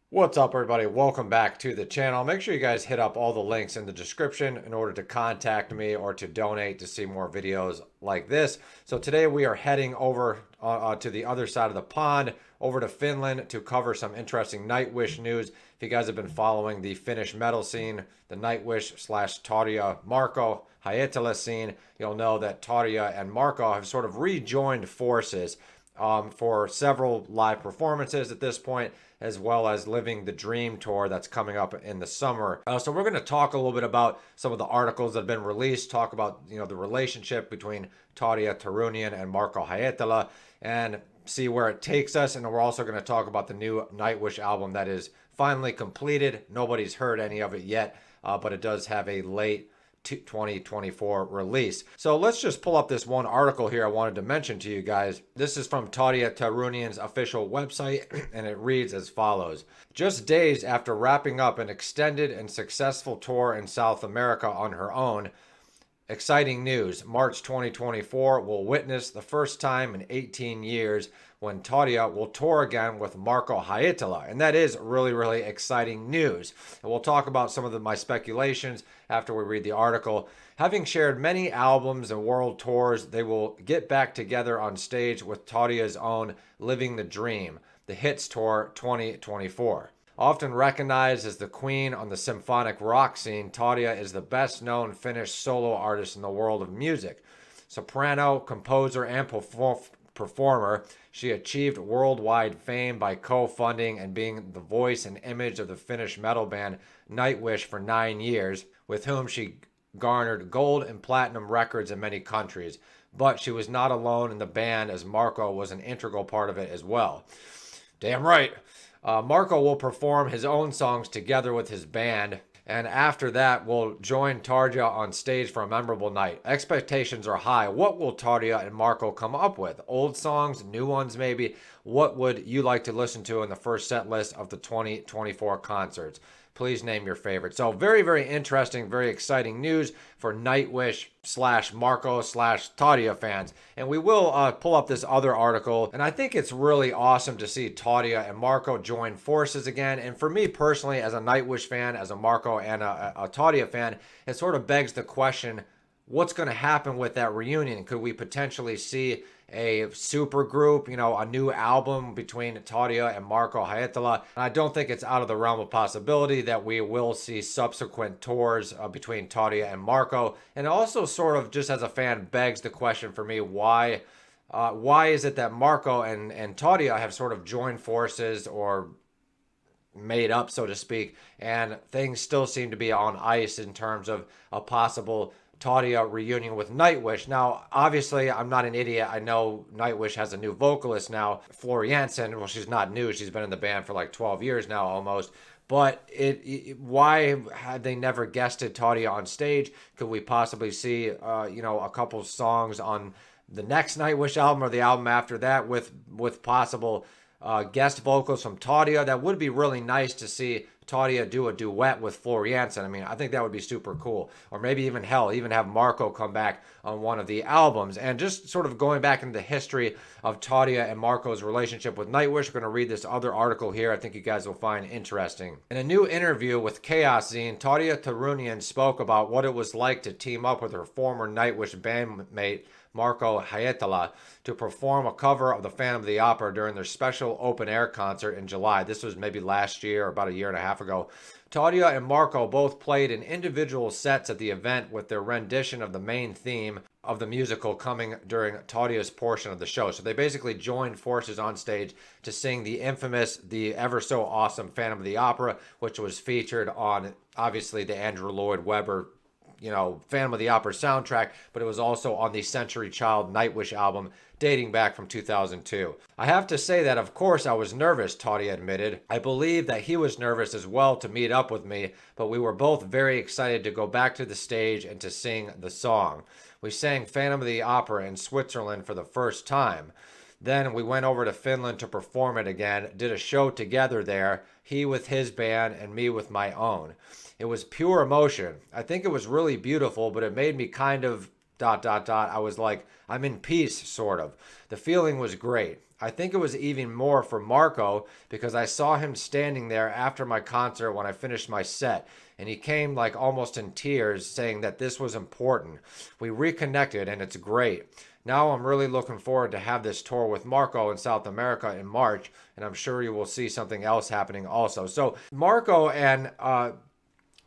What's up, everybody? Welcome back to the channel. Make sure you guys hit up all the links in the description in order to contact me or to donate to see more videos like this. So today we are heading over to the other side of the pond, over to Finland to cover some interesting Nightwish news. If you guys have been following the Finnish metal scene, the Nightwish / Tarja Marco Hietala scene, you'll know that Tarja and Marco have sort of rejoined forces for several live performances at this point, as well as Living the Dream tour that's coming up in the summer. So we're going to talk a little bit about some of the articles that have been released, talk about the relationship between Tarja Turunen and Marco Hietala, and see where it takes us. And we're also going to talk about the new Nightwish album that is finally completed. Nobody's heard any of it yet, but it does have a late 2024 release. So let's just pull up this one article here I wanted to mention to you guys. This is from Tarja Turunen's official website, and it reads as follows. Just days after wrapping up an extended and successful tour in South America on her own, exciting news. March 2024 will witness the first time in 18 years when Tarja will tour again with Marco Hietala. And that is really, really exciting news. And we'll talk about some of my speculations after we read the article. Having shared many albums and world tours, they will get back together on stage with Tarja's own Living the Dream, the Hits Tour 2024. Often recognized as the queen on the symphonic rock scene, Tarja is the best known Finnish solo artist in the world of music. Soprano, composer, and performer, she achieved worldwide fame by co-funding and being the voice and image of the Finnish metal band Nightwish for 9 years, with whom she garnered gold and platinum records in many countries. But she was not alone in the band, as Marco was an integral part of it as well. Damn right. Marco will perform his own songs together with his band, and after that will join Tarja on stage for a memorable night. Expectations are high. What will Tarja and Marco come up with? Old songs, new ones maybe? What would you like to listen to in the first set list of the 2024 concerts? Please name your favorite. So very, very interesting, very exciting news for Nightwish / Marco / Tarja fans. And we will pull up this other article. And I think it's really awesome to see Tarja and Marco join forces again. And for me personally, as a Nightwish fan, as a Marco and a Tarja fan, it sort of begs the question, what's going to happen with that reunion? Could we potentially see a super group, a new album between Tarja and Marco Hietala? And I don't think it's out of the realm of possibility that we will see subsequent tours between Tarja and Marco. And also sort of just as a fan begs the question for me, why is it that Marco and Tarja have sort of joined forces or made up, so to speak, and things still seem to be on ice in terms of a possible Tarja reunion with Nightwish. Now, obviously, I'm not an idiot. I know Nightwish has a new vocalist now, Flor Jansen. Well, she's not new. She's been in the band for like 12 years now almost. But why had they never guested Tarja on stage? Could we possibly see, a couple songs on the next Nightwish album or the album after that with possible guest vocals from Tarja? That would be really nice to see Tarja do a duet with Flor Jansen. I mean, I think that would be super cool. Or maybe even have Marco come back on one of the albums. And just sort of going back into the history of Tarja and Marco's relationship with Nightwish, we're going to read this other article here I think you guys will find interesting. In a new interview with Chaos Zine, Tarja Turunen spoke about what it was like to team up with her former Nightwish bandmate Marco Hietala to perform a cover of the Phantom of the Opera during their special open-air concert in July. This was maybe last year or about a year and a half ago. Tarja and Marco both played in individual sets at the event, with their rendition of the main theme of the musical coming during Tarja's portion of the show. So they basically joined forces on stage to sing the infamous, the ever so awesome Phantom of the Opera, which was featured on, obviously, the Andrew Lloyd Webber Phantom of the Opera soundtrack, but it was also on the Century Child Nightwish album dating back from 2002. I have to say that, of course, I was nervous, Tarja admitted. I believe that he was nervous as well to meet up with me, but we were both very excited to go back to the stage and to sing the song. We sang Phantom of the Opera in Switzerland for the first time. Then we went over to Finland to perform it again, did a show together there, he with his band and me with my own. It was pure emotion. I think it was really beautiful, but it made me kind of ... I was like, I'm in peace, sort of. The feeling was great. I think it was even more for Marco because I saw him standing there after my concert when I finished my set. And he came like almost in tears saying that this was important. We reconnected and it's great. Now I'm really looking forward to have this tour with Marco in South America in March. And I'm sure you will see something else happening also. So Marco and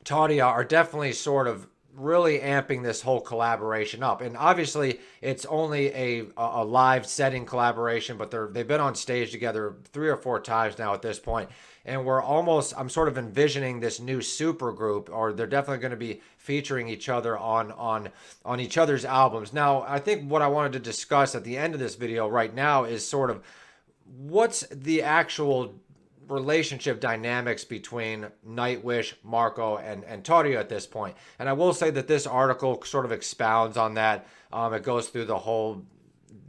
Tarja are definitely sort of really amping this whole collaboration up. And obviously, it's only a live setting collaboration, but they've been on stage together 3 or 4 times now at this point. And I'm sort of envisioning this new super group, or they're definitely going to be featuring each other on each other's albums. Now, I think what I wanted to discuss at the end of this video right now is sort of what's the actual relationship dynamics between Nightwish, Marco, and Tarja at this point. And I will say that this article sort of expounds on that. It goes through the whole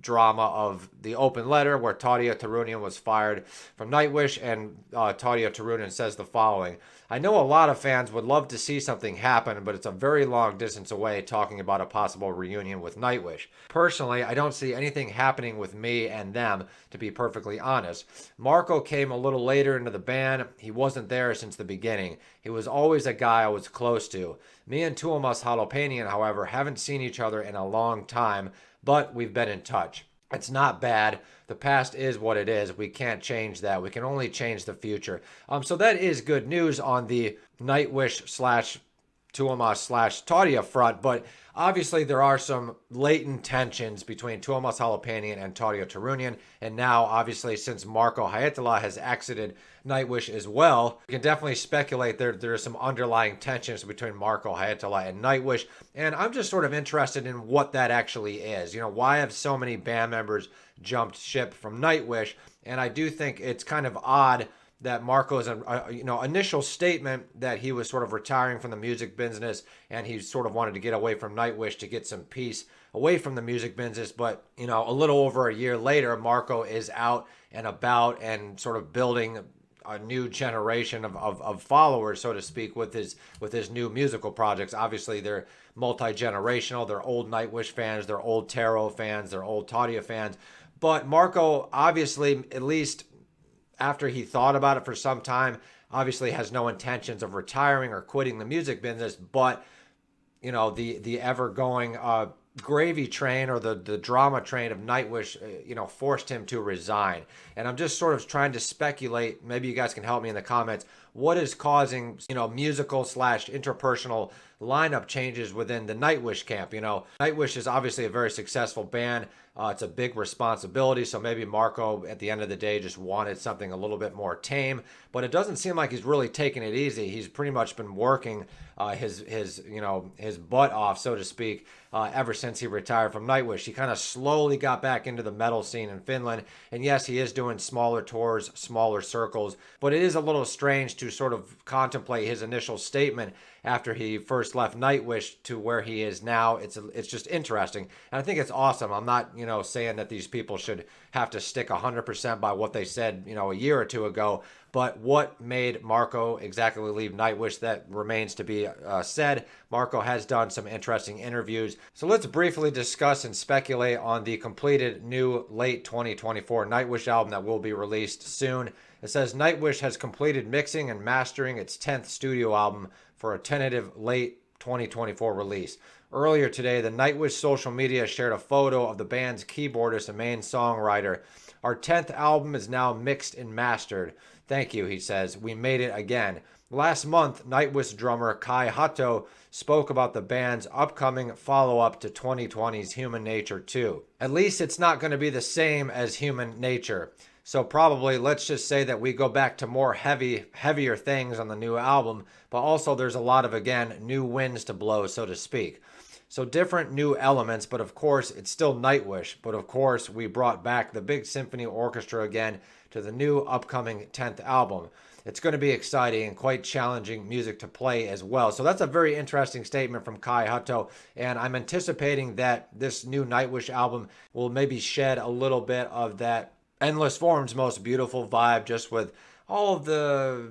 drama of the open letter where Tarja Turunen was fired from Nightwish, and Tarja Turunen says the following: I know a lot of fans would love to see something happen, but it's a very long distance away talking about a possible reunion with Nightwish. Personally, I don't see anything happening with me and them, to be perfectly honest. Marco came a little later into the band. He wasn't there since the beginning. He was always a guy I was close to. Me and Tuomas Halopainen, however, haven't seen each other in a long time, but we've been in touch. It's not bad. The past is what it is. We can't change that. We can only change the future. So that is good news on the Nightwish slash Tuomas slash Tarja front, but obviously there are some latent tensions between Tuomas Halopainen and Tarja Turunen, and now obviously since Marco Hietala has exited Nightwish as well, we can definitely speculate there are some underlying tensions between Marco Hietala and Nightwish, and I'm just sort of interested in what that actually is. You know, why have so many band members jumped ship from Nightwish? And I do think it's kind of odd that Marco's initial statement that he was sort of retiring from the music business and he sort of wanted to get away from Nightwish to get some peace away from the music business. But, you know, a little over a year later, Marco is out and about and sort of building a new generation of followers, so to speak, with his new musical projects. Obviously, they're multi-generational. They're old Nightwish fans. They're old Tarot fans. They're old Tarja fans. But Marco, obviously, at least after he thought about it for some time, obviously has no intentions of retiring or quitting the music business. But, you know, the ever-going gravy train or the drama train of Nightwish, forced him to resign. And I'm just sort of trying to speculate, maybe you guys can help me in the comments, what is causing, musical slash interpersonal lineup changes within the Nightwish camp. Nightwish is obviously a very successful band. It's a big responsibility, so maybe Marco at the end of the day just wanted something a little bit more tame, but it doesn't seem like he's really taking it easy. He's pretty much been working his butt off, so to speak, ever since he retired from Nightwish. He kind of slowly got back into the metal scene in Finland, and yes, he is doing smaller tours, smaller circles, but it is a little strange to sort of contemplate his initial statement after he first left Nightwish to where he is now. It's just interesting, and I think it's awesome. I'm not saying that these people should have to stick 100% by what they said a year or two ago, but what made Marco exactly leave Nightwish, that remains to be said. Marco has done some interesting interviews, so let's briefly discuss and speculate on the completed new late 2024 Nightwish album that will be released soon. It says Nightwish has completed mixing and mastering its 10th studio album for a tentative late 2024 release. Earlier today, the Nightwish social media shared a photo of the band's keyboardist and main songwriter. Our 10th album is now mixed and mastered. Thank you, he says. We made it again. Last month, Nightwish drummer Kai Hatto spoke about the band's upcoming follow-up to 2020's Human Nature 2. At least it's not going to be the same as Human Nature. So probably, let's just say that we go back to more heavier things on the new album, but also there's a lot of, again, new winds to blow, so to speak. So different new elements, but of course, it's still Nightwish. But of course, we brought back the big symphony orchestra again to the new upcoming 10th album. It's going to be exciting and quite challenging music to play as well. So that's a very interesting statement from Kai Hatto, and I'm anticipating that this new Nightwish album will maybe shed a little bit of that Endless Form's Most Beautiful vibe, just with all of the,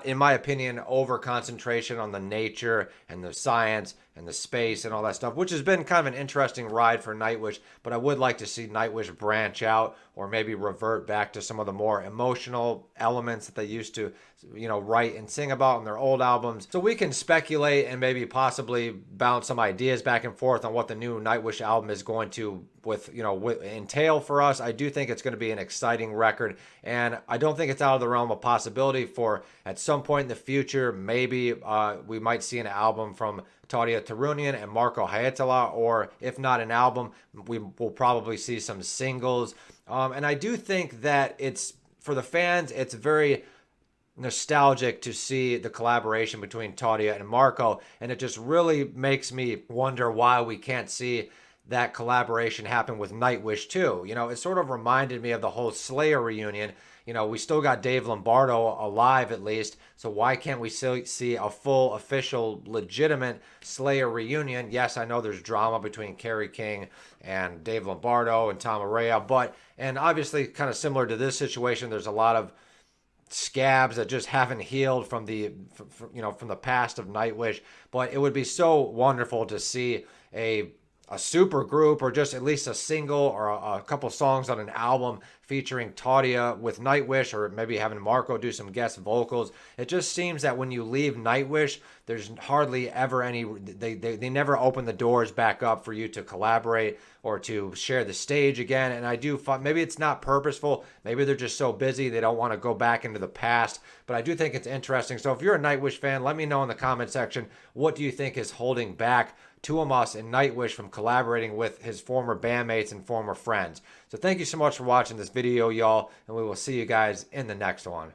in my opinion, over concentration on the nature and the science and the space and all that stuff, which has been kind of an interesting ride for Nightwish. But I would like to see Nightwish branch out or maybe revert back to some of the more emotional elements that they used to, write and sing about in their old albums. So we can speculate and maybe possibly bounce some ideas back and forth on what the new Nightwish album is going to entail for us. I do think it's going to be an exciting record, and I don't think it's out of the realm of possibility for at some point in the future, maybe we might see an album from Tarja and Marco Hayatala, or if not an album, we will probably see some singles. And I do think that it's, for the fans, it's very nostalgic to see the collaboration between Tarja and Marco, and it just really makes me wonder why we can't see that collaboration happen with Nightwish too. It sort of reminded me of the whole Slayer reunion. We still got Dave Lombardo alive at least, so why can't we still see a full, official, legitimate Slayer reunion? Yes, I know there's drama between Kerry King and Dave Lombardo and Tom Araya, and obviously kind of similar to this situation, there's a lot of scabs that just haven't healed from from the past of Nightwish. But it would be so wonderful to see a super group, or just at least a single or a couple songs on an album featuring Tarja with Nightwish, or maybe having Marco do some guest vocals. It just seems that when you leave Nightwish, there's hardly ever any, they never open the doors back up for you to collaborate or to share the stage again. And I do find, maybe it's not purposeful, maybe they're just so busy they don't want to go back into the past, but I do think it's interesting. So if you're a Nightwish fan, let me know in the comment section, what do you think is holding back Tuomas and Nightwish from collaborating with his former bandmates and former friends? So thank you so much for watching this video, y'all, and we will see you guys in the next one.